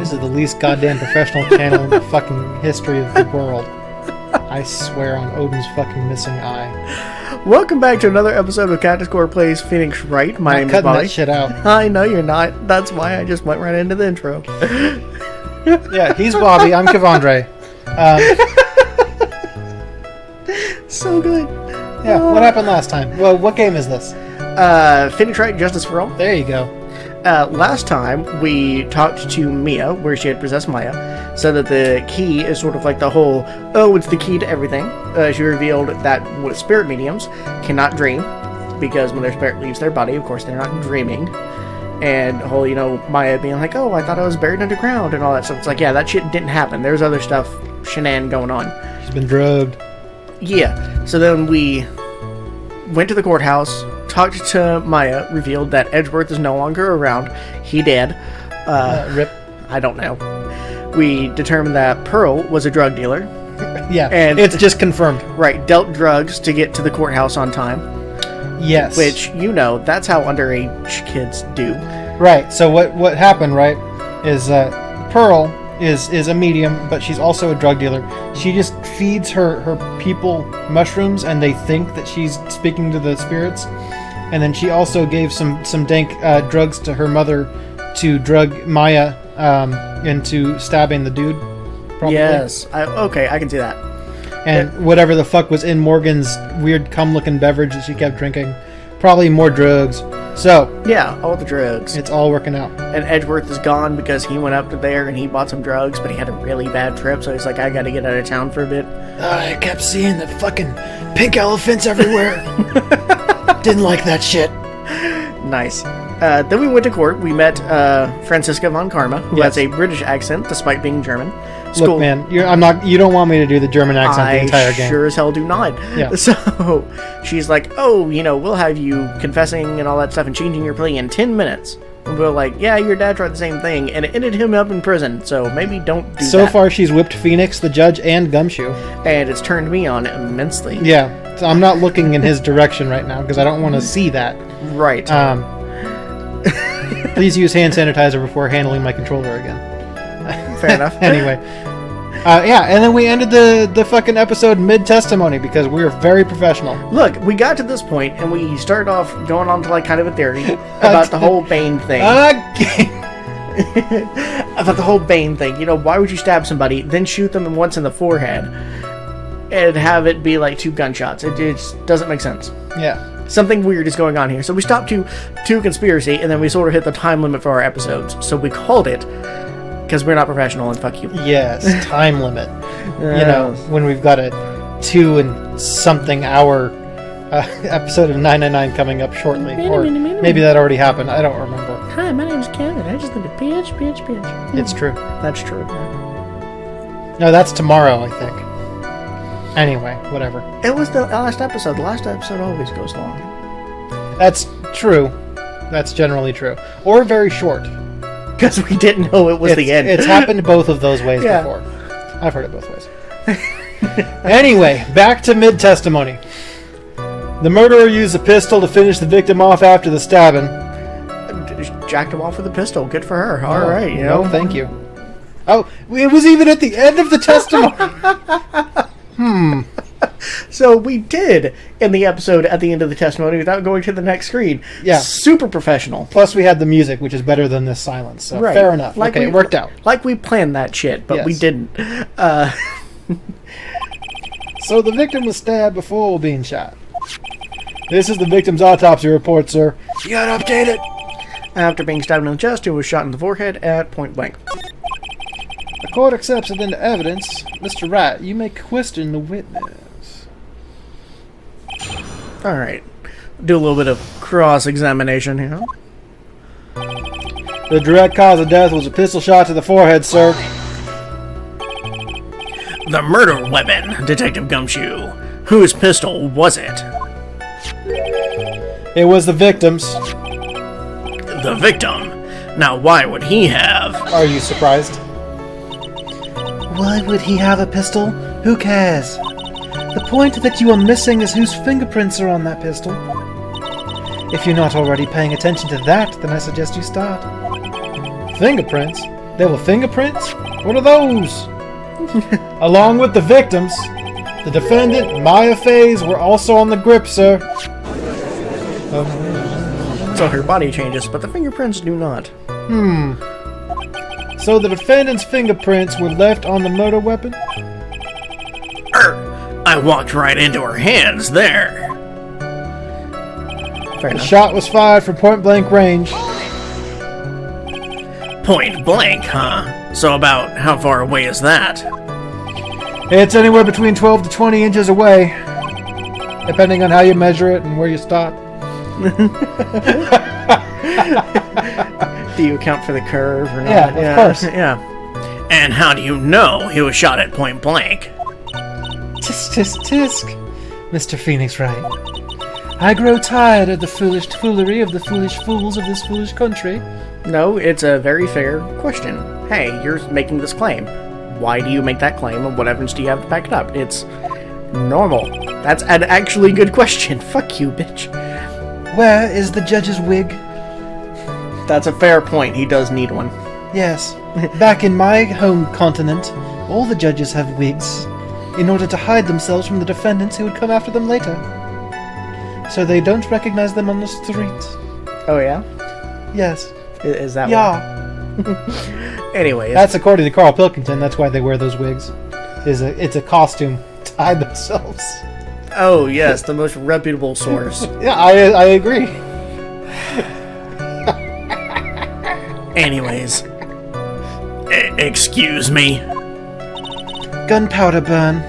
This is the least goddamn professional channel in the fucking history of the world. I swear on Odin's fucking missing eye. Welcome back to another episode of Cactus plays Phoenix Wright. My name is Bobby. Cutting that shit out. I know you're not. That's why I just went right into the intro. Yeah, he's Bobby. I'm Kevandre. So good. Yeah, what happened last time? Well, what game is this? Phoenix Wright, Justice for All. There you go. Last time, we talked to Mia, where she had possessed Maya, so that the key is sort of like the whole, oh, it's the key to everything. She revealed that spirit mediums cannot dream, because when their spirit leaves their body, of course, they're not dreaming. And whole, Maya being like, oh, I thought I was buried underground, and all that stuff. It's like, yeah, that shit didn't happen. There's other stuff, shenan going on. She's been drugged. Yeah, so then we went to the courthouse, talked to Maya, revealed that Edgeworth is no longer around. He dead. Rip. I don't know. We determined that Pearl was a drug dealer. Yeah, and it's just confirmed. Right, dealt drugs to get to the courthouse on time. Yes. Which, that's how underage kids do. Right, so what happened, right, is Pearl is a medium, but she's also a drug dealer. She just feeds her people mushrooms, and they think that she's speaking to the spirits. And then she also gave some dank drugs to her mother to drug Maya into stabbing the dude. Probably. Yes. Okay, I can see that. And whatever the fuck was in Morgan's weird cum-looking beverage that she kept drinking. Probably more drugs. So, yeah, all the drugs. It's all working out. And Edgeworth is gone because he went up to there and he bought some drugs, but he had a really bad trip, so he's like, I gotta get out of town for a bit. I kept seeing the fucking pink elephants everywhere. Didn't like that shit. Nice. Then we went to court. We met Franziska von Karma, who has a British accent despite being German. Look, man, you don't want me to do the German accent the entire game. I sure as hell do not. Yeah. So she's like, oh, we'll have you confessing and all that stuff and changing your plea in 10 minutes. And we're like, yeah, your dad tried the same thing, and it ended him up in prison, so maybe don't do that. So far, she's whipped Phoenix, the judge, and Gumshoe. And it's turned me on immensely. Yeah, so I'm not looking in his direction right now, because I don't want to see that. Right. Please use hand sanitizer before handling my controller again. Fair enough. Anyway. And then we ended the fucking episode mid-testimony because we were very professional. Look, we got to this point and we started off going on to kind of a theory about the whole Bane thing. About the whole Bane thing. Why would you stab somebody, then shoot them once in the forehead, and have it be like 2 gunshots? It just doesn't make sense. Yeah. Something weird is going on here. So we stopped to conspiracy, and then we sort of hit the time limit for our episodes. So we called it, because we're not professional, and fuck you. Yes, time limit. When we've got a 2-and-something hour episode of 999 coming up shortly. Or maybe that already happened. I don't remember. Hi, my name's Kevin. I just need a bitch. It's true. That's true. No, that's tomorrow, I think. Anyway, whatever. It was the last episode. The last episode always goes long. That's true. That's generally true. Or very short. Because we didn't know it was the end. It's happened both of those ways before. I've heard it both ways. Anyway, back to mid-testimony. The murderer used a pistol to finish the victim off after the stabbing. Jacked him off with a pistol. Good for her. All right, No, thank you. Oh, it was even at the end of the testimony. So we did in the episode at the end of the testimony without going to the next screen. Yeah. Super professional. Plus we had the music, which is better than this silence. So right. Fair enough. It worked out. Like we planned that shit, but we didn't. So the victim was stabbed before being shot. This is the victim's autopsy report, sir. You gotta update it. After being stabbed in the chest, he was shot in the forehead at point blank. The court accepts it into evidence. Mr. Wright, you may question the witness. Alright. Do a little bit of cross-examination here. The direct cause of death was a pistol shot to the forehead, sir. The murder weapon, Detective Gumshoe. Whose pistol was it? It was the victim's. The victim? Now why would he have? Are you surprised? Why would he have a pistol? Who cares? The point that you are missing is whose fingerprints are on that pistol. If you're not already paying attention to that, then I suggest you start. Fingerprints? They were fingerprints? What are those? Along with the victims, the defendant, Maya Fays, were also on the grip, sir. So her body changes, but the fingerprints do not. So the defendant's fingerprints were left on the murder weapon? I walked right into her hands there. Fair The enough. shot was fired from point-blank range. Point blank, huh? So about how far away is that? It's anywhere between 12 to 20 inches away, depending on how you measure it and where you stop. Do you account for the curve or not? Yeah, of course. Yeah. And how do you know he was shot at point blank? Tisk, tisk, tisk, Mr. Phoenix Wright. I grow tired of the foolish foolery of the foolish fools of this foolish country. No, it's a very fair question. Hey, you're making this claim. Why do you make that claim, and what evidence do you have to back it up? It's normal. That's an actually good question. Fuck you, bitch. Where is the judge's wig? That's a fair point. He does need one. Yes, back in my home continent, all the judges have wigs, in order to hide themselves from the defendants who would come after them later. So they don't recognize them on the street. Oh, yeah? Yes. Is that Yeah. why? Anyways. That's according to Carl Pilkington, that's why they wear those wigs. It's a costume to hide themselves. Oh, yes, the most reputable source. Yeah, I agree. Anyways. Excuse me? Gunpowder burn.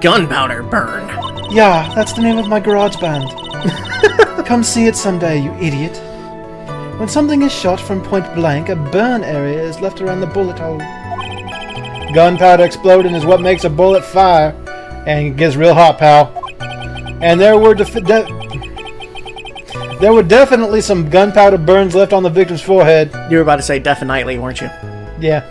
Gunpowder burn. Yeah, that's the name of my garage band. Come see it someday, you idiot. When something is shot from point blank, a burn area is left around the bullet hole. Gunpowder exploding is what makes a bullet fire, and it gets real hot, pal. And there were definitely some gunpowder burns left on the victim's forehead. You were about to say definitely, weren't you? Yeah.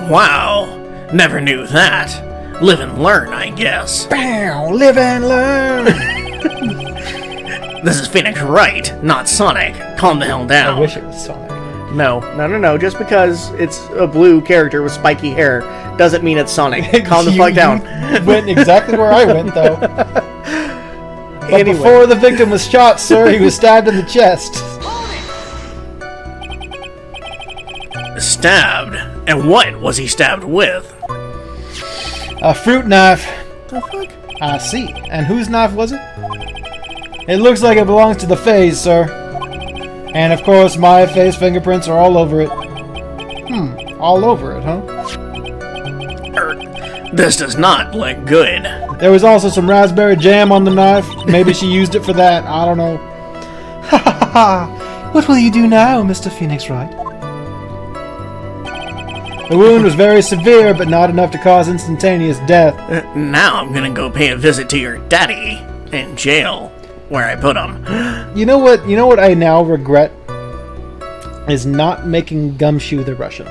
Wow. Never knew that. Live and learn, I guess. Bow, live and learn. This is Phoenix Wright, not Sonic. Calm the hell down. I wish it was Sonic. No. Just because it's a blue character with spiky hair doesn't mean it's Sonic. Calm the fuck down. You went exactly where I went, though. But Anyway. before the victim was shot, sir, he was stabbed in the chest. Stabbed? And what was he stabbed with? A fruit knife. The fuck? I see. And whose knife was it? It looks like it belongs to the Fays, sir. And of course, Maya Faye's fingerprints are all over it. All over it, huh? This does not look good. There was also some raspberry jam on the knife. Maybe she used it for that. I don't know. Ha ha ha! What will you do now, Mr. Phoenix Wright? The wound was very severe, but not enough to cause instantaneous death. Now I'm gonna go pay a visit to your daddy in jail, where I put him. You know what? You know what I now regret is not making Gumshoe the Russian.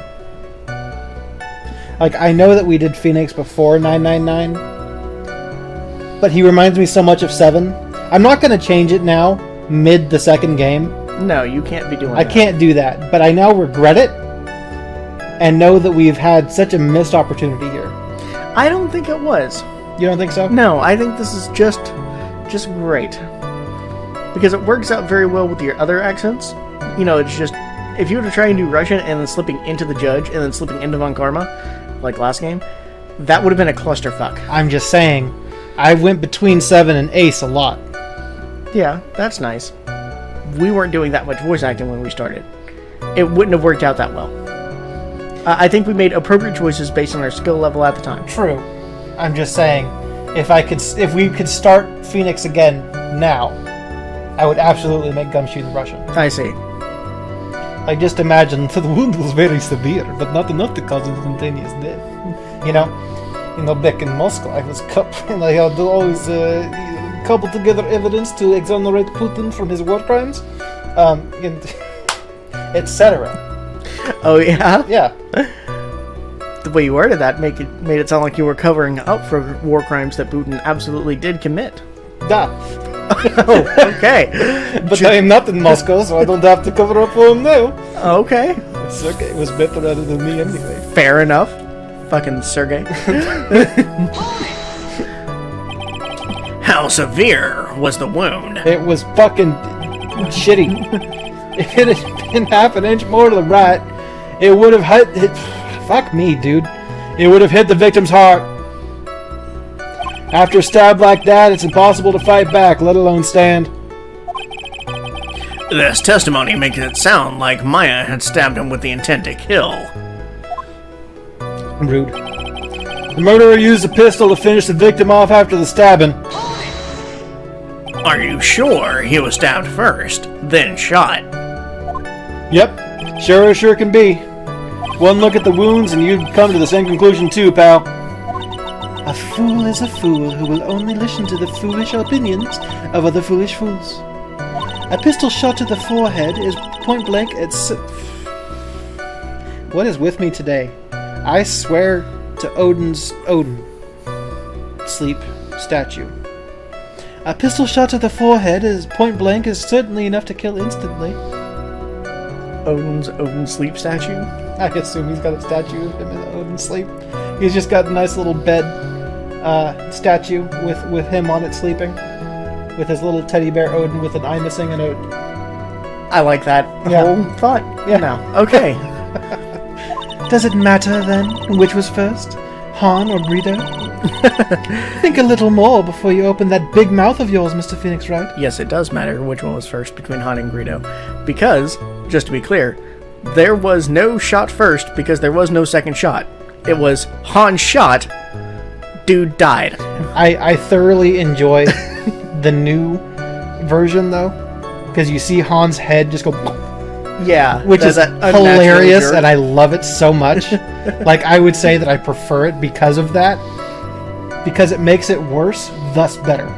Like, I know that we did Phoenix before 999, but he reminds me so much of 7. I'm not going to change it now, mid the second game. No, you can't be doing I that. can't do that, but I now regret it, and know that we've had such a missed opportunity here. I don't think it was. You don't think so? No, I think this is just great. Because it works out very well with your other accents. You know, it's just, if you were to try and do Russian and then slipping into the judge and then slipping into Von Karma, like last game, that would have been a clusterfuck. I'm just saying, I went between 7 and Ace a lot. Yeah, that's nice. We weren't doing that much voice acting when we started. It wouldn't have worked out that well. I think we made appropriate choices based on our skill level at the time. True. I'm just saying, if we could start Phoenix again now, I would absolutely make Gumshoe the Russian. I see. Like, just imagine, the wound was very severe, but not enough to cause instantaneous death. You know, back in Moscow, I was and I had always coupled together evidence to exonerate Putin from his war crimes, and etc. Oh yeah? Yeah. The way you worded that made it sound like you were covering up for war crimes that Putin absolutely did commit. Da. Oh, okay. But I am not in Moscow, so I don't have to cover up for him now. Okay. Sergey was better at it than me anyway. Fair enough. Fucking Sergey. How severe was the wound? It was fucking shitty. If it had been half an inch more to the right, it would have hit. Fuck me, dude. It would have hit the victim's heart. After a stab like that, it's impossible to fight back, let alone stand. This testimony makes it sound like Maya had stabbed him with the intent to kill. Rude. The murderer used a pistol to finish the victim off after the stabbing. Are you sure he was stabbed first, then shot? Yep, sure can be. One look at the wounds and you'd come to the same conclusion too, pal. A fool is a fool who will only listen to the foolish opinions of other foolish fools. A pistol shot to the forehead is point blank. What is with me today? I swear to Odin sleep statue. A pistol shot to the forehead is point blank is certainly enough to kill instantly. Odinsleep statue? I assume he's got a statue of him in Odinsleep. He's just got a nice little bed statue with him on it sleeping. With his little teddy bear Odin with an eye missing and a... I like that whole thought. Yeah. Now, okay. Does it matter then which was first? Han or Greedo? Think a little more before you open that big mouth of yours, Mr. Phoenix Wright. Yes, it does matter which one was first between Han and Greedo. Because, just to be clear, there was no shot first because there was no second shot. It was Han shot, dude died. I thoroughly enjoy the new version, though, because you see Han's head just go... Yeah. Which is unnaturally hilarious, jerk. and I love it so much. Like, I would say that I prefer it because of that. Because it makes it worse, thus better.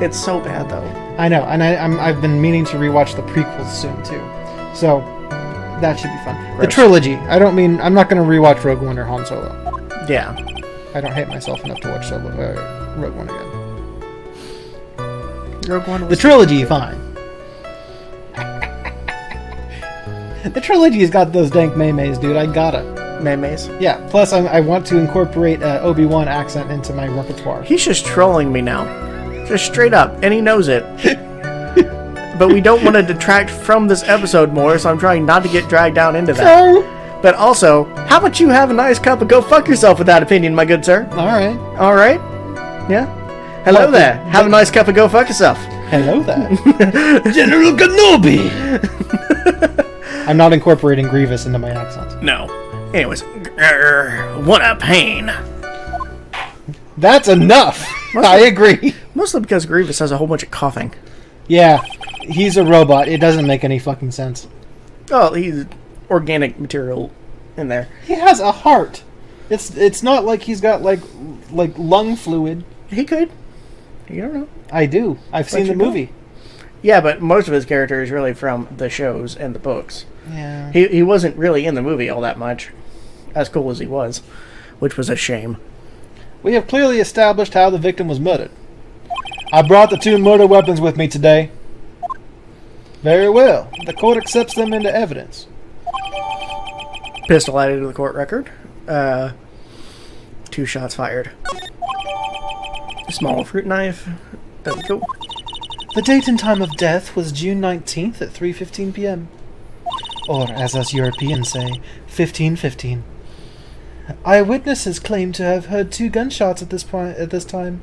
It's so bad, though. I know, and I've been meaning to rewatch the prequels soon, too. So, that should be fun. Gross. The trilogy. I'm not going to rewatch Rogue One or Han Solo. Yeah. I don't hate myself enough to watch Rogue One again. Rogue One was The trilogy, fine. The trilogy's got those dank maymays, dude. I gotta. Maymays. Yeah, plus I want to incorporate Obi-Wan accent into my repertoire. He's just trolling me now. Just straight up. And he knows it. But we don't want to detract from this episode more, so I'm trying not to get dragged down into that. So, But also, how about you have a nice cup of go fuck yourself with that opinion, my good sir? alright. Alright? Yeah? Hello What, there. Have a nice cup of go fuck yourself. Hello there. General Kenobi! I'm not incorporating Grievous into my accent. No. Anyways, what a pain. That's enough! I agree. Mostly because Grievous has a whole bunch of coughing. Yeah, he's a robot. It doesn't make any fucking sense. Oh, he's organic material in there. He has a heart. It's not like he's got like lung fluid. He could. You don't know. I do. I've seen the you don't. movie. Yeah, but most of his character is really from the shows and the books. Yeah. He wasn't really in the movie all that much, as cool as he was, which was a shame. We have clearly established how the victim was murdered. I brought the 2 murder weapons with me today. Very well. The court accepts them into evidence. Pistol added to the court record. 2 shots fired. Small fruit knife. There we go. The date and time of death was June 19th at 3:15 p.m. Or, as us Europeans say, 15:15. Eyewitnesses claim to have heard 2 gunshots at this time.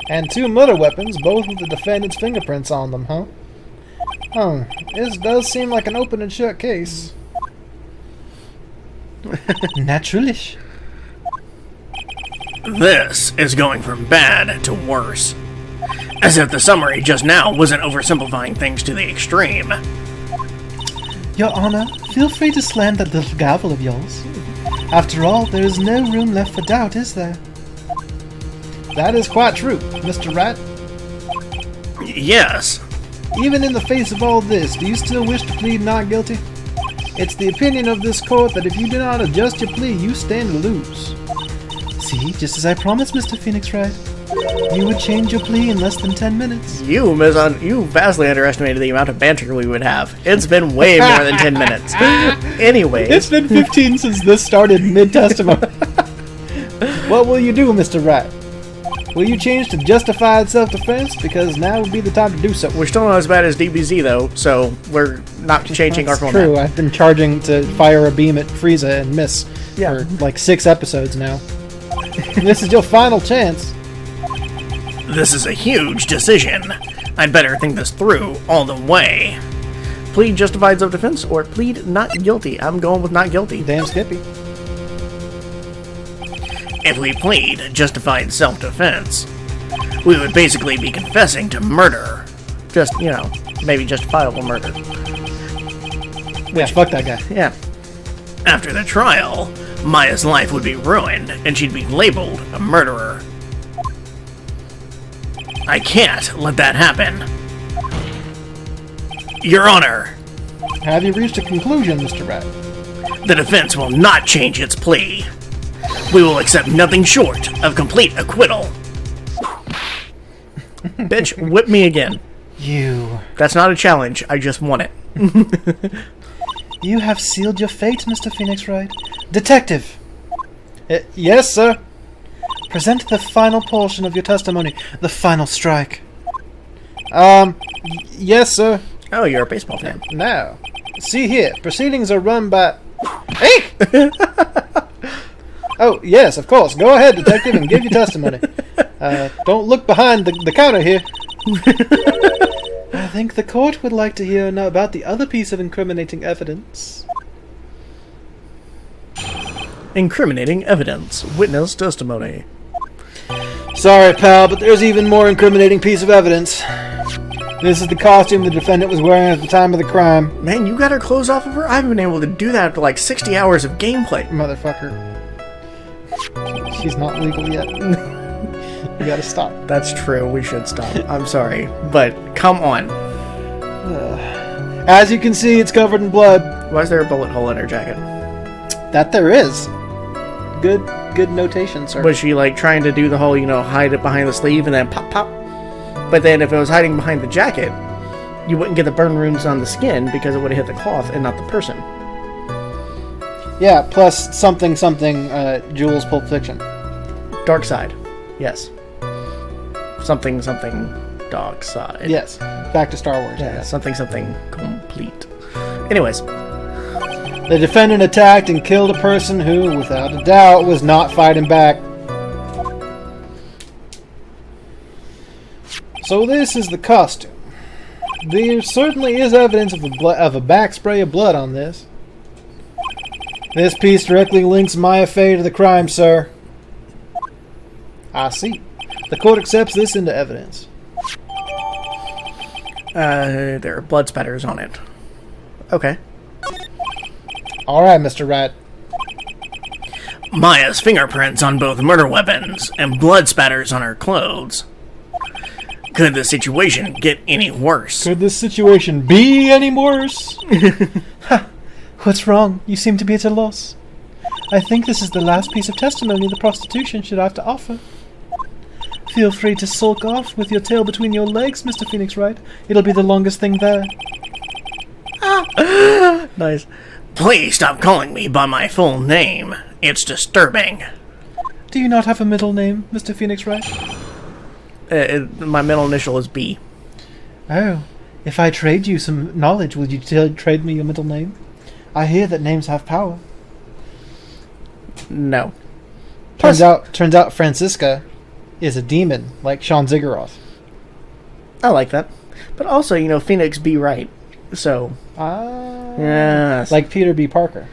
And 2 murder weapons, both with the defendant's fingerprints on them, huh? Oh, this does seem like an open and shut case. Naturally. This is going from bad to worse. As if the summary just now wasn't oversimplifying things to the extreme. Your Honor, feel free to slam that little gavel of yours. After all, there is no room left for doubt, is there? That is quite true, Mr. Wright. Yes. Even in the face of all this, do you still wish to plead not guilty? It's the opinion of this court that if you do not adjust your plea, you stand to lose. See, just as I promised, Mr. Phoenix Wright. You would change your plea in less than 10 minutes. You vastly underestimated the amount of banter we would have. It's been way more than 10 minutes. Anyways. It's been 15 since this started mid-testimony. What will you do, Mr. Wright? Will you change to justified self-defense? Because now would be the time to do so. We're still not as bad as DBZ, though, so we're not changing our format. True, I've been charging to fire a beam at Frieza and miss for like 6 episodes now. This is your final chance. This is a huge decision. I'd better think this through all the way. Plead justified self-defense or plead not guilty. I'm going with not guilty. Damn Skippy. If we plead justified self-defense, we would basically be confessing to murder. Just, maybe justifiable murder. Yeah, fuck that guy. Yeah. After the trial, Maya's life would be ruined, and she'd be labeled a murderer. I can't let that happen. Your Honor, Have you reached a conclusion, Mr. Wright? the defense will not change its plea. We will accept nothing short of complete acquittal. Bitch, whip me again. You. That's not a challenge. I just want it. You have sealed your fate, Mr. Phoenix Wright. Detective! Yes, sir? Present the final portion of your testimony. The final strike. Yes, sir. Oh, you're a baseball fan. Now, see here. Proceedings are run by... Hey! Oh, yes, of course. Go ahead, detective, and give your testimony. Don't look behind the counter here. I think the court would like to hear about the other piece of incriminating evidence. Incriminating evidence. Witness testimony. Sorry, pal, but there's even more incriminating piece of evidence. This is the costume the defendant was wearing at the time of the crime. Man, you got her clothes off of her? I haven't been able to do that after like 60 hours of gameplay. Motherfucker. She's not legal yet. We gotta stop. That's true. We should stop. I'm sorry. But, come on. As you can see, it's covered in blood. Why is there a bullet hole in her jacket? That there is. Good notation, sir. Was she, like, trying to do the whole, hide it behind the sleeve and then pop, pop? But then if it was hiding behind the jacket, you wouldn't get the burn wounds on the skin because it would have hit the cloth and not the person. Yeah, plus something, Jules Pulp Fiction. Dark side. Yes. Something, dark side. Yes. Back to Star Wars. Yeah, something, complete. Anyways. The defendant attacked and killed a person who, without a doubt, was not fighting back. So this is the costume. There certainly is evidence of a back spray of blood on this. This piece directly links Maya Fey to the crime, sir. I see. The court accepts this into evidence. There are blood spatters on it. Okay. Alright, Mr. Wright. Maya's fingerprints on both murder weapons and blood spatters on her clothes. Could the situation get any worse? Could this situation be any worse? Ha! What's wrong? You seem to be at a loss. I think this is the last piece of testimony the prostitution should have to offer. Feel free to sulk off with your tail between your legs, Mr. Phoenix Wright. It'll be the longest thing there. Nice. Please stop calling me by my full name. It's disturbing. Do you not have a middle name, Mr. Phoenix Wright? My middle initial is B. Oh, if I trade you some knowledge, would you trade me your middle name? I hear that names have power. No. Turns out Francisca is a demon, like Sean Zigguroth. I like that. But also, Phoenix B. Wright. So. Yes. Like Peter B. Parker.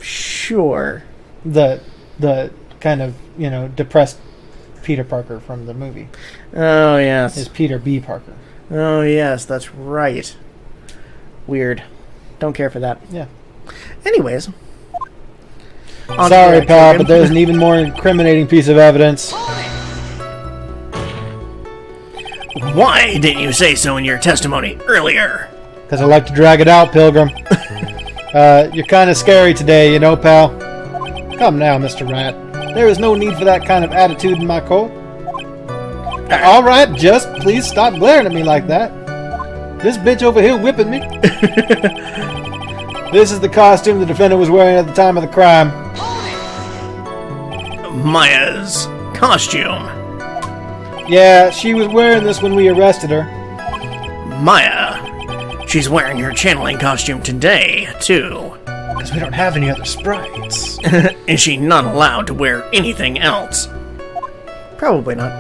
Sure. The kind of, depressed Peter Parker from the movie. Oh, yes. Is Peter B. Parker. Oh, yes, that's right. Weird. Don't care for that. Yeah. Anyways. Sorry, pal, but there's an even more incriminating piece of evidence. Why didn't you say so in your testimony earlier? Because I like to drag it out, Pilgrim. You're kind of scary today, pal. Come now, Mr. Rat. There is no need for that kind of attitude in my court. All right, just please stop glaring at me like that. This bitch over here whipping me. This is the costume the defendant was wearing at the time of the crime. Maya's costume. Yeah, she was wearing this when we arrested her. Maya. She's wearing her channeling costume today, too. Because we don't have any other sprites. Is she not allowed to wear anything else? Probably not.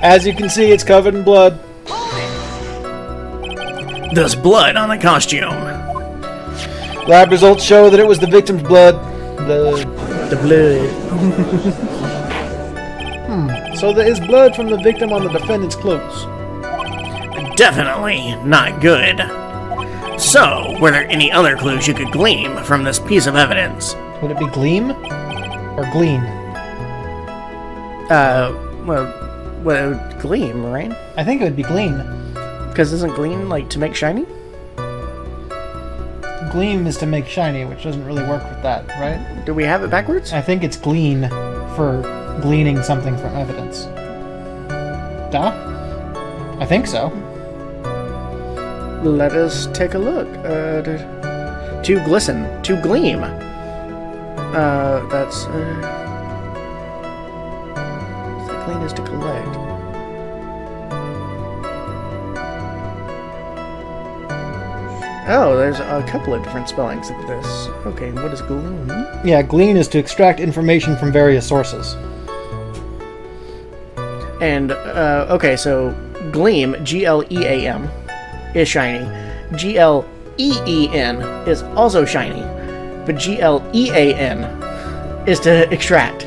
As you can see, it's covered in blood. There's blood on the costume. Lab results show that it was the victim's blood. The blood. So there is blood from the victim on the defendant's clothes. Definitely not good. So, were there any other clues you could glean from this piece of evidence? Would it be gleam or glean? Well, gleam, right? I think it would be glean. Because isn't gleam like to make shiny? Gleam is to make shiny, which doesn't really work with that, right? Do we have it backwards? I think it's glean for gleaning something from evidence. Duh? I think so. Let us take a look. To glisten. To gleam. That's... the glean is to collect. Oh, there's a couple of different spellings of this. Okay, what is glean? Yeah, glean is to extract information from various sources. And, okay, so gleam, G-L-E-A-M, is shiny. G-L-E-E-N is also shiny. But G-L-E-A-N is to extract.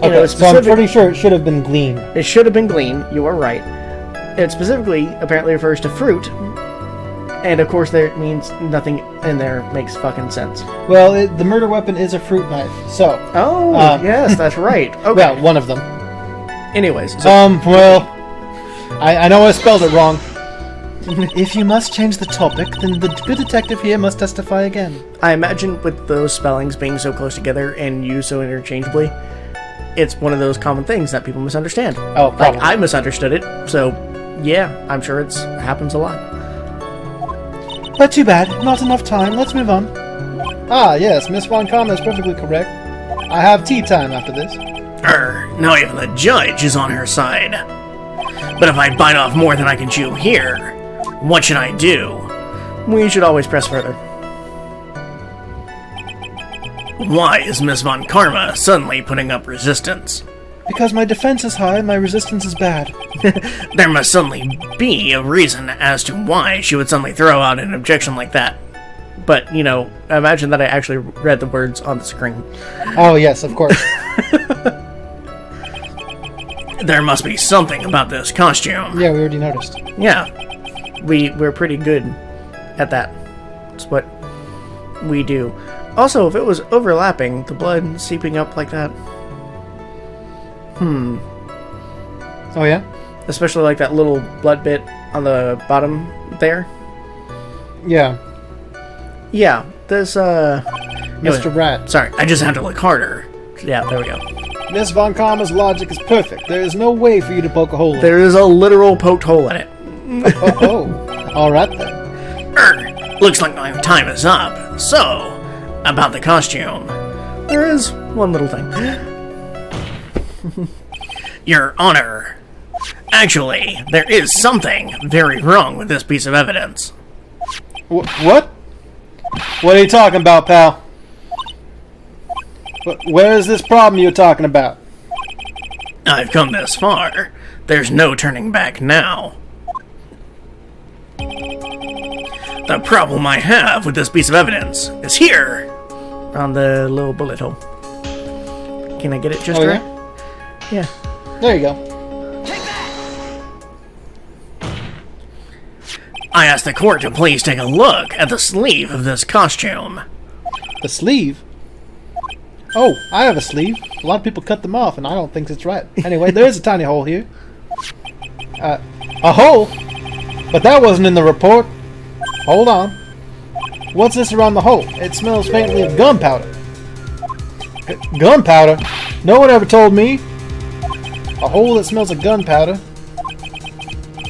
Okay, so I'm pretty sure it should have been glean. It should have been glean, you are right. It specifically apparently refers to fruit. And of course, there means nothing in there makes fucking sense. Well, the murder weapon is a fruit knife, so... Oh, yes, that's right. Okay. Well, one of them. Anyways. So, well... I know I spelled it wrong. If you must change the topic, then the good detective here must testify again. I imagine with those spellings being so close together and used so interchangeably, it's one of those common things that people misunderstand. Oh, probably. Like, I misunderstood it, so yeah, I'm sure it happens a lot. But too bad, not enough time, let's move on. Ah, yes, Miss Von Karma is perfectly correct. I have tea time after this. Now even the judge is on her side. But if I bite off more than I can chew here, what should I do? We should always press further. Why is Miss Von Karma suddenly putting up resistance? Because my defense is high, my resistance is bad. There must suddenly be a reason as to why she would suddenly throw out an objection like that. But, you know, imagine that I actually read the words on the screen. Oh, yes, of course. There must be something about this costume. Yeah, we already noticed. Yeah. We're pretty good at that. It's what we do. Also, if it was overlapping, the blood seeping up like that... Oh, yeah? Especially like that little blood bit on the bottom there. Yeah. Yeah, there's, Mr. Rat. Sorry, I just had to look harder. Yeah, there we go. Miss Von Karma's logic is perfect. There is no way for you to poke a hole in it. There is a literal poked hole in it. Oh. Alright then. Looks like my time is up. So, about the costume. There is one little thing. Your Honor. Actually, there is something very wrong with this piece of evidence. What? What are you talking about, pal? Where is this problem you're talking about? I've come this far. There's no turning back now. The problem I have with this piece of evidence is here. On the little bullet hole. Can I get it just Oh, right? yeah? Yeah. There you go. I asked the court to please take a look at the sleeve of this costume. The sleeve? Oh, I have a sleeve. A lot of people cut them off, and I don't think it's right. Anyway, there is a tiny hole here. A hole? But that wasn't in the report. Hold on. What's this around the hole? It smells faintly of gunpowder. Gunpowder? No one ever told me. A hole that smells of gunpowder.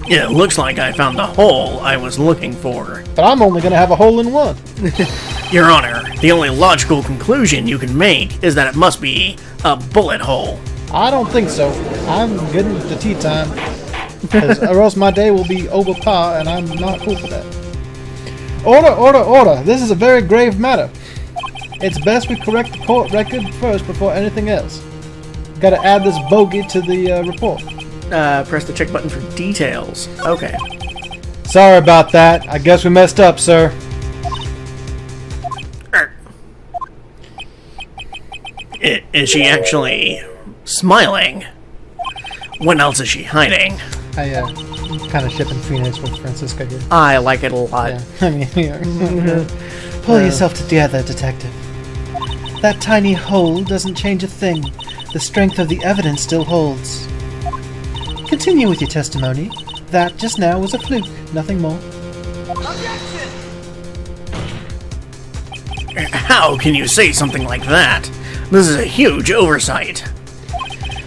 It looks like I found the hole I was looking for. But I'm only gonna have a hole in one. Your Honor, the only logical conclusion you can make is that it must be a bullet hole. I don't think so. I'm getting to tea time. Or else my day will be over par, and I'm not cool for that. Order, order, order. This is a very grave matter. It's best we correct the court record first before anything else. Gotta add this bogey to the report. Press the check button for details. Okay. Sorry about that. I guess we messed up, sir. Is she actually smiling? What else is she hiding? I'm kind of shipping Phoenix with Francisco here. I like it a lot. Yeah. I mean, pull yourself together, detective. That tiny hole doesn't change a thing. The strength of the evidence still holds. Continue with your testimony. That just now was a fluke, nothing more. How can you say something like that? This is a huge oversight.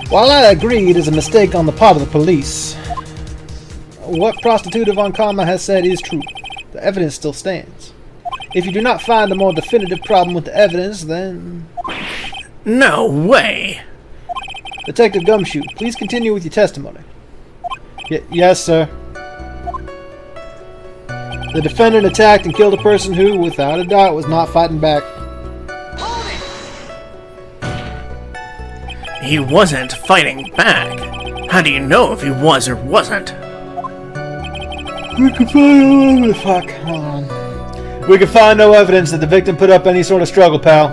While I agree it is a mistake on the part of the police, what Prostitute Von Karma has said is true. The evidence still stands. If you do not find a more definitive problem with the evidence, then... No way! Detective Gumshoe, please continue with your testimony. Yes, sir. The defendant attacked and killed a person who, without a doubt, was not fighting back. He wasn't fighting back. How do you know if he was or wasn't? We can find fuck. Hold on. We can find no evidence that the victim put up any sort of struggle, pal.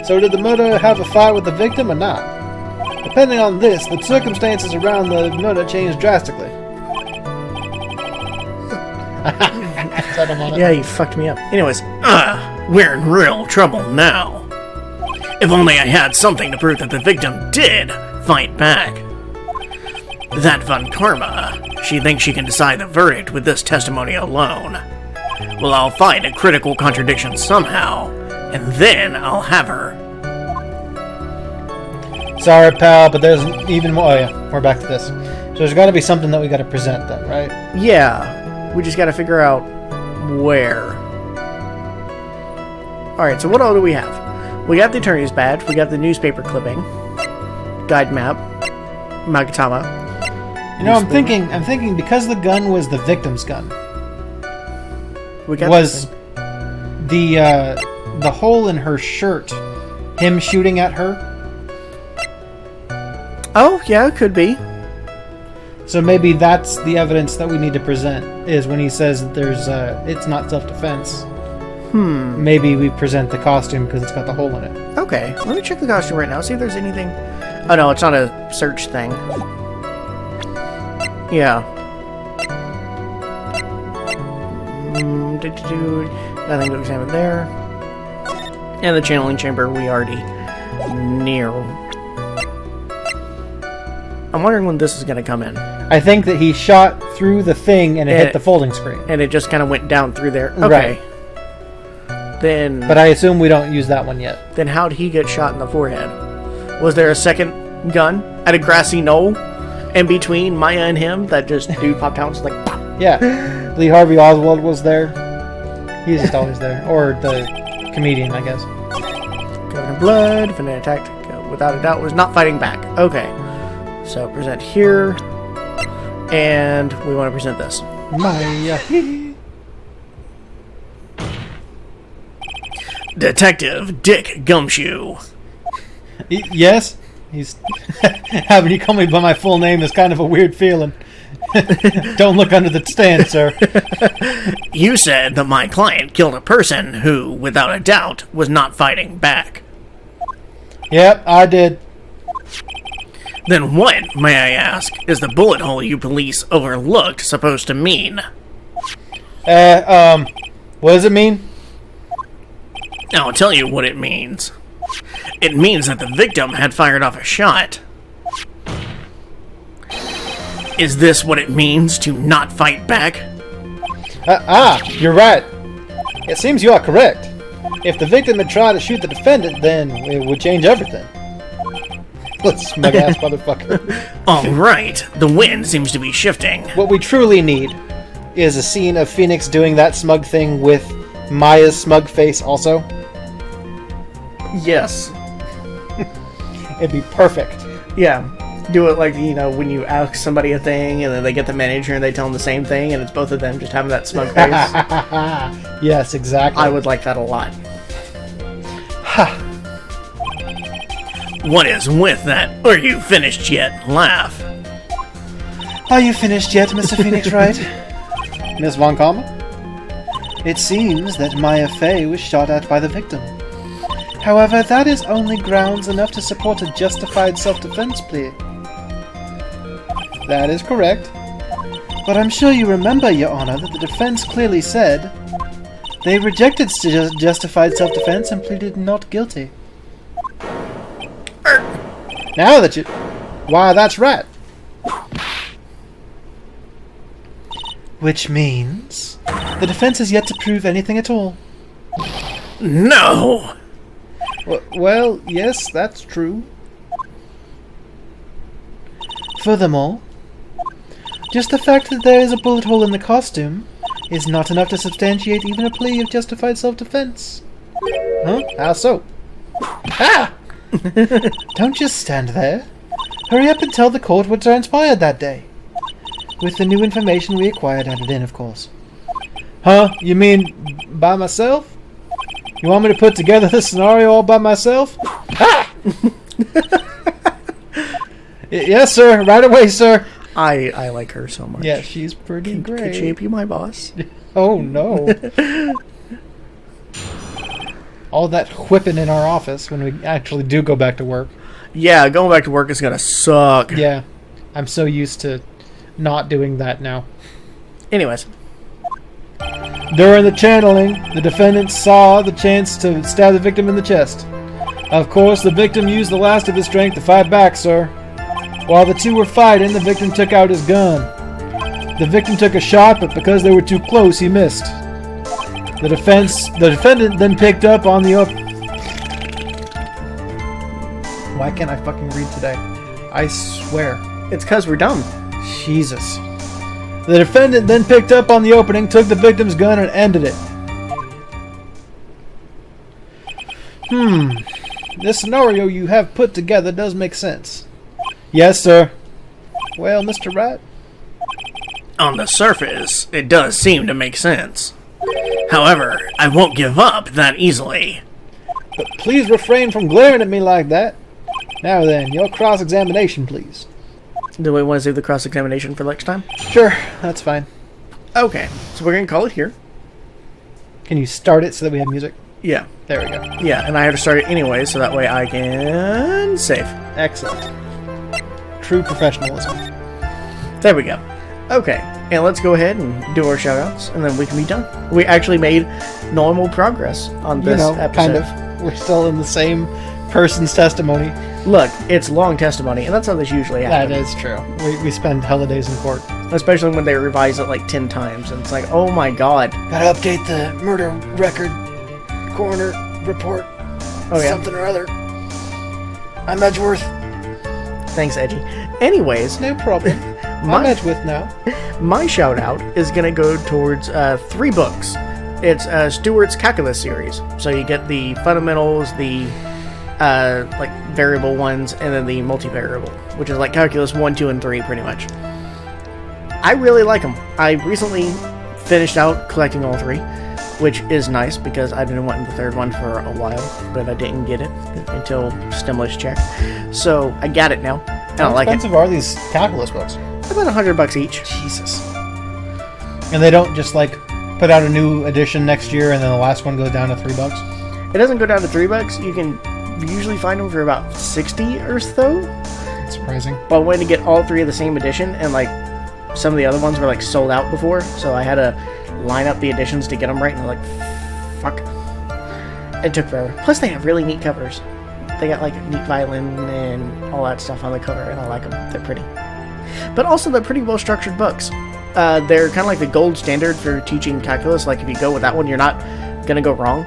So did the murderer have a fight with the victim or not? Depending on this, the circumstances around the murder changed drastically. Yeah, you fucked me up. Anyways, We're in real trouble now. If only I had something to prove that the victim did fight back. That Von Karma, she thinks she can decide the verdict with this testimony alone. Well, I'll find a critical contradiction somehow, and then I'll have her. Sorry, pal, but there's even more. Oh, yeah, we're back to this. So there's got to be something that we got to present then, right? yeah. We just gotta figure out where. Alright, so what all do we have? We got the attorney's badge, we got the newspaper clipping, guide map, Magatama. You know, I'm thinking because the gun was the victim's gun. We got Was the hole in her shirt him shooting at her? Oh, yeah, it could be. So maybe that's the evidence that we need to present, is when he says that there's it's not self-defense. Maybe we present the costume because it's got the hole in it. Okay, let me check the costume right now, see if there's anything. Oh no, it's not a search thing. Yeah. Nothing to examine there. And the channeling chamber we already near. I'm wondering when this is going to come in. I think that he shot through the thing and it hit the folding screen. And it just kind of went down through there. Okay. Right. Then... But I assume we don't use that one yet. Then how'd he get shot in the forehead? Was there a second gun at a grassy knoll in between Maya and him that just dude popped out and was like, pop? Yeah. Lee Harvey Oswald was there. He's just always there. Or the comedian, I guess. Covered in blood, defendant attacked without a doubt was not fighting back. Okay. So present here. And we want to present this. Maya. Detective Dick Gumshoe. Yes? He's having you call me by my full name is kind of a weird feeling. Don't look under the stand, sir. You said that my client killed a person who, without a doubt, was not fighting back. Yep, I did. Then what, may I ask, is the bullet hole you police overlooked supposed to mean? What does it mean? I'll tell you what it means. It means that the victim had fired off a shot. Is this what it means to not fight back? You're right. It seems you are correct. If the victim had tried to shoot the defendant, then it would change everything. Smug ass motherfucker. Alright, the wind seems to be shifting. What we truly need is a scene of Phoenix doing that smug thing with Maya's smug face also. Yes. It'd be perfect. Yeah. Do it like, when you ask somebody a thing and then they get the manager and they tell them the same thing and it's both of them just having that smug face. Yes, exactly. I would like that a lot. What is with that "are you finished yet" laugh? Are you finished yet, Mr. Phoenix Wright? Miss Von Karma? It seems that Maya Fey was shot at by the victim. However, that is only grounds enough to support a justified self-defense plea. That is correct. But I'm sure you remember, Your Honor, that the defense clearly said they rejected justified self-defense and pleaded not guilty. Now that you... Why, that's right. Which means the defense has yet to prove anything at all. No! Well, yes, that's true. Furthermore, just the fact that there is a bullet hole in the costume is not enough to substantiate even a plea of justified self-defense. Huh? How so? Ah! Don't just stand there. Hurry up and tell the court what transpired that day. With the new information we acquired added in, of course. Huh? You mean by myself? You want me to put together this scenario all by myself? Ah! Yes, sir. Right away, sir. I like her so much. Yeah, she's pretty great. Could she be my boss? Oh, no. All that whipping in our office when we actually do go back to work. Yeah, going back to work is gonna suck. Yeah. I'm so used to not doing that now. Anyways. During the channeling, the defendant saw the chance to stab the victim in the chest. Of course, the victim used the last of his strength to fight back, sir. While the two were fighting, the victim took out his gun. The victim took a shot, but because they were too close, he missed. The defendant then picked up on the... Why can't I fucking read today? I swear. It's because we're dumb. Jesus. The defendant then picked up on the opening, took the victim's gun, and ended it. This scenario you have put together does make sense. Yes, sir. Well, Mr. Wright? On the surface, it does seem to make sense. However, I won't give up that easily. But please refrain from glaring at me like that. Now then, your cross-examination, please. Do we want to save the cross-examination for next time? Sure, that's fine. Okay, so we're going to call it here. Can you start it so that we have music? Yeah. There we go. Yeah, and I have to start it anyway, so that way I can save. Excellent. True professionalism. There we go. Okay, and let's go ahead and do our shoutouts, and then we can be done. We actually made normal progress on this episode. Kind of. We're still in the same person's testimony. Look, it's long testimony, and that's how this usually happens. That is true. We spend holidays in court. Especially when they revise it like 10 times, and it's like, oh my god. Gotta update the murder record, coroner report, something or other. I'm Edgeworth. Thanks, Edgy. Anyways. No problem. I'm Edgeworth now. My shout-out is going to go towards 3 books. It's Stewart's Calculus series. So you get the fundamentals, the variable ones, and then the multivariable, which is like Calculus 1, 2, and 3, pretty much. I really like them. I recently finished out collecting all 3, which is nice because I've been wanting the 3rd one for a while, but I didn't get it until stimulus check. So I got it now, and I like it. How expensive are these calculus books? About $100 each. Jesus. And they don't just put out a new edition next year and then the last one goes down to $3? It doesn't go down to $3. You can usually find them for about 60 or so. That's surprising. But I wanted to get all 3 of the same edition, and some of the other ones were sold out before, so I had to line up the editions to get them right, and I'm fuck. It took forever. Plus they have really neat covers. They got neat violin and all that stuff on the cover, and I like them. They're pretty. But also they're pretty well structured books. They're kind of like the gold standard for teaching calculus. If you go with that one, you're not gonna go wrong.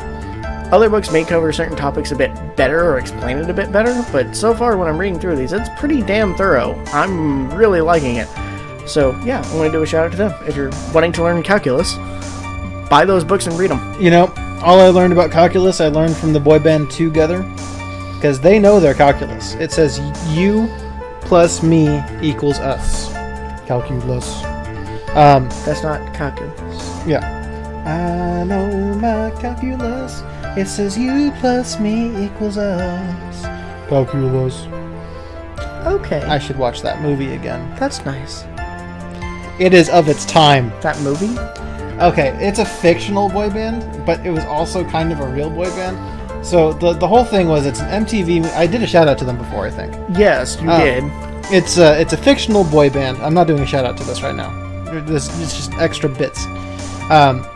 Other books may cover certain topics a bit better or explain it a bit better, but so far when I'm reading through these, it's pretty damn thorough. I'm really liking it. So yeah, I want to do a shout out to them. If you're wanting to learn calculus, buy those books and read them. You know, all I learned about calculus, I learned from the boy band Together, because they know their calculus. It says you plus me equals us. Calculus. That's not calculus. Yeah. I know my calculus. It says you plus me equals us. Calculus. Okay. I should watch that movie again. That's nice. It is of its time. That movie? Okay, it's a fictional boy band, but it was also kind of a real boy band. So the whole thing was, it's an MTV. I did a shout out to them before, I think. Yes, you did. It's a fictional boy band. I'm not doing a shout out to this right now. It's just extra bits.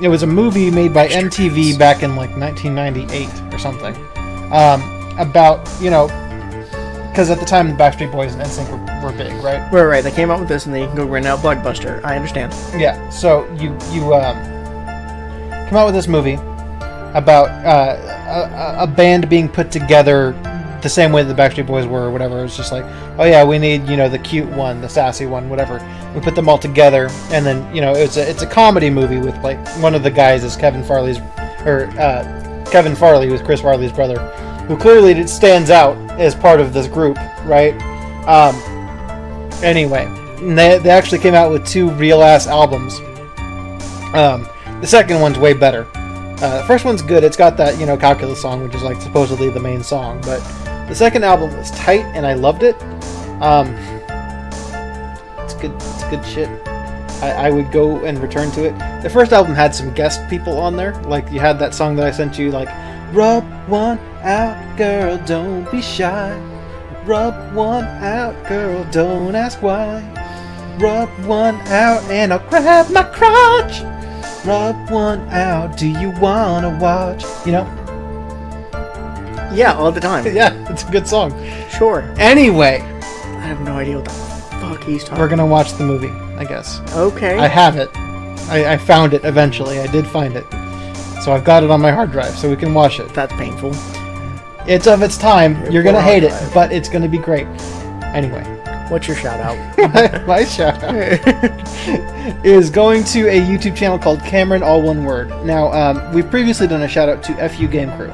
It was a movie made by MTV back in like 1998 or something. About, you know, because at the time the Backstreet Boys and NSYNC were big, right? Right. They came out with this and they can go rent out Blockbuster. I understand. Yeah. So you come out with this movie about a band being put together the same way that the Backstreet Boys were, or whatever. It was just like, oh yeah, we need, you know, the cute one, the sassy one, whatever. We put them all together, and then, you know, it's a comedy movie with, like, one of the guys is Kevin Farley with Chris Farley's brother, who clearly stands out as part of this group, right? Anyway, they actually came out with 2 real-ass albums. The second one's way better. The first one's good. It's got that, you know, calculus song, which is, like, supposedly the main song, but the second album was tight, and I loved it. It's good shit. I would go and return to it. The first album had some guest people on there. Like, you had that song that I sent you, like, rub one out, girl, don't be shy. Rub one out, girl, don't ask why. Rub one out and I'll grab my crotch. Rub one out, do you wanna watch? You know? Yeah, all the time. Yeah, it's a good song. Sure. Anyway, I have no idea what the fuck he's talking we're gonna watch the movie, I guess. Okay. I have it. I found it eventually. I did find it. So I've got it on my hard drive, so we can watch it. That's painful. It's of its time. You're gonna hate it, drive. but it's gonna be great. Anyway. What's your shout out? my shout out is going to a YouTube channel called Cameronalloneword. Now, we've previously done a shout out to FU Game Crew.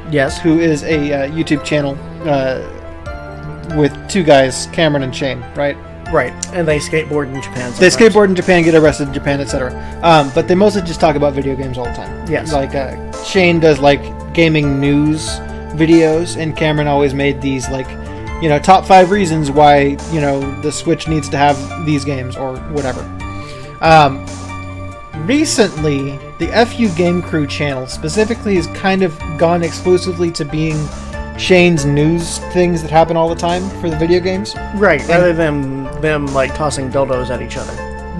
Yes. Who is a YouTube channel with 2 guys, Cameron and Shane, right? Right. And they skateboard in Japan sometimes. They skateboard in Japan, get arrested in Japan, etc. But they mostly just talk about video games all the time. Yes. Like, Shane does, like, gaming news videos, and Cameron always made these, like, you know, top 5 reasons why, you know, the Switch needs to have these games, or whatever. Recently, the FU Game Crew channel specifically has kind of gone exclusively to being Shane's news things that happen all the time for the video games. Right, rather than them, like, tossing dildos at each other.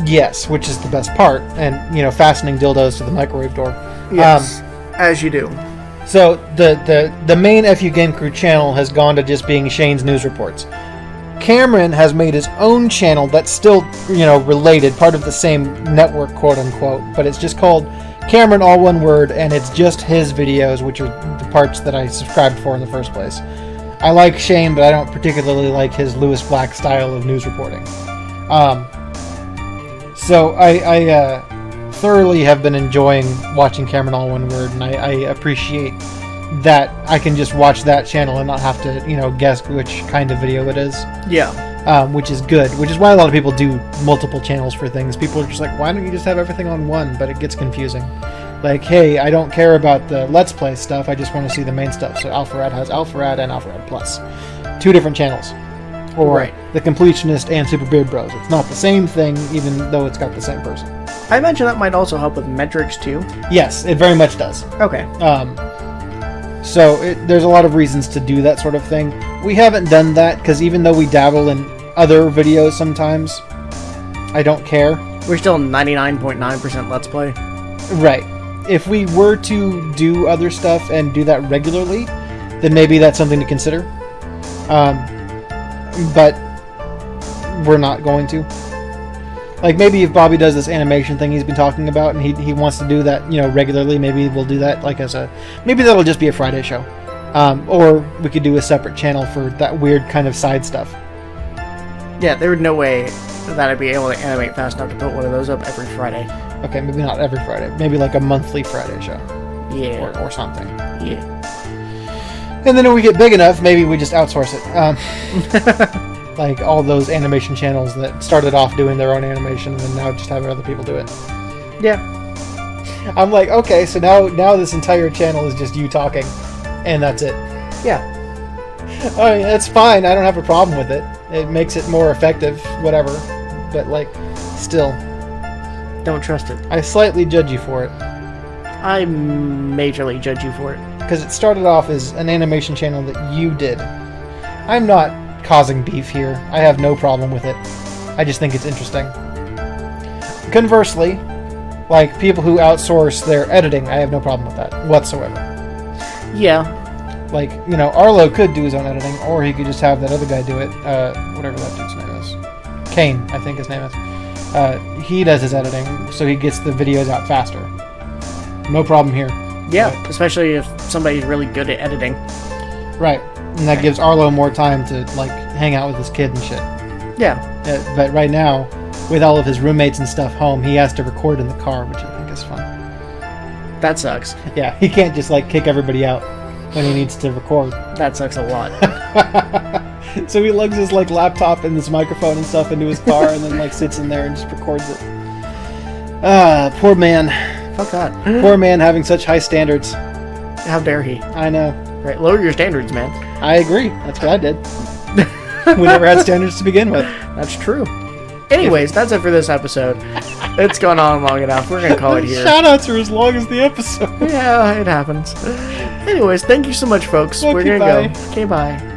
Yes, which is the best part. And, you know, fastening dildos to the microwave door. Yes, as you do. So, the main FU Game Crew channel has gone to just being Shane's news reports. Cameron has made his own channel that's still, you know, related, part of the same network, quote-unquote, but it's just called Cameron All One Word, and it's just his videos, which are the parts that I subscribed for in the first place. I like Shane, but I don't particularly like his Lewis Black style of news reporting. So I thoroughly have been enjoying watching Cameron All One Word, and I appreciate that I can just watch that channel and not have to, you know, guess which kind of video it is. Yeah. Which is good, which is why a lot of people do multiple channels for things. People are just like, why don't you just have everything on one? But it gets confusing. Like, hey, I don't care about the Let's Play stuff, I just want to see the main stuff. So Alpharad has Alpharad and Alpharad Plus. 2 different channels. Or Right. The Completionist and Super Beard Bros. It's not the same thing, even though it's got the same person. I imagine that might also help with metrics, too. Yes, it very much does. Okay. So there's a lot of reasons to do that sort of thing. We haven't done that because even though we dabble in other videos sometimes, I don't care. We're still 99.9% Let's Play. Right. If we were to do other stuff and do that regularly, then maybe that's something to consider. But we're not going to. Like, maybe if Bobby does this animation thing he's been talking about, and he wants to do that, regularly, maybe we'll do that, like, maybe that'll just be a Friday show. Or we could do a separate channel for that weird kind of side stuff. Yeah, there would no way that I'd be able to animate fast enough to put one of those up every Friday. Okay, maybe not every Friday. Maybe like a monthly Friday show. Yeah. Or something. Yeah. And then when we get big enough, maybe we just outsource it. Like all those animation channels that started off doing their own animation and then now just have other people do it. Yeah. I'm like, okay, so now this entire channel is just you talking, and that's it. Yeah. I mean, that's fine. I don't have a problem with it. It makes it more effective, whatever. But, like, still. Don't trust it. I slightly judge you for it. I majorly judge you for it. Because it started off as an animation channel that you did. I'm not causing beef here. I have no problem with it. I just think it's interesting. Conversely, like, people who outsource their editing, I have no problem with that whatsoever. Yeah. Like, Arlo could do his own editing, or he could just have that other guy do it. Whatever that dude's name is. Kane, I think his name is. He does his editing, so he gets the videos out faster. No problem here. Yeah, especially if somebody's really good at editing. Right. And that gives Arlo more time to, like, hang out with his kid and shit. Yeah. But right now, with all of his roommates and stuff home, he has to record in the car, which I think is fun. That sucks. Yeah, he can't just, like, kick everybody out when he needs to record. That sucks a lot. So he lugs his, like, laptop and his microphone and stuff into his car and then, like, sits in there and just records it. Poor man. Fuck that. Poor man having such high standards. How dare he? I know. Right, lower your standards, man. I agree. That's what I did. We never had standards to begin with. That's true. Anyways, that's it for this episode. It's gone on long enough. We're gonna call it here. Shoutouts are as long as the episode. Yeah, it happens. Anyways, thank you so much, folks. Okay, We're gonna bye. go. Okay, bye.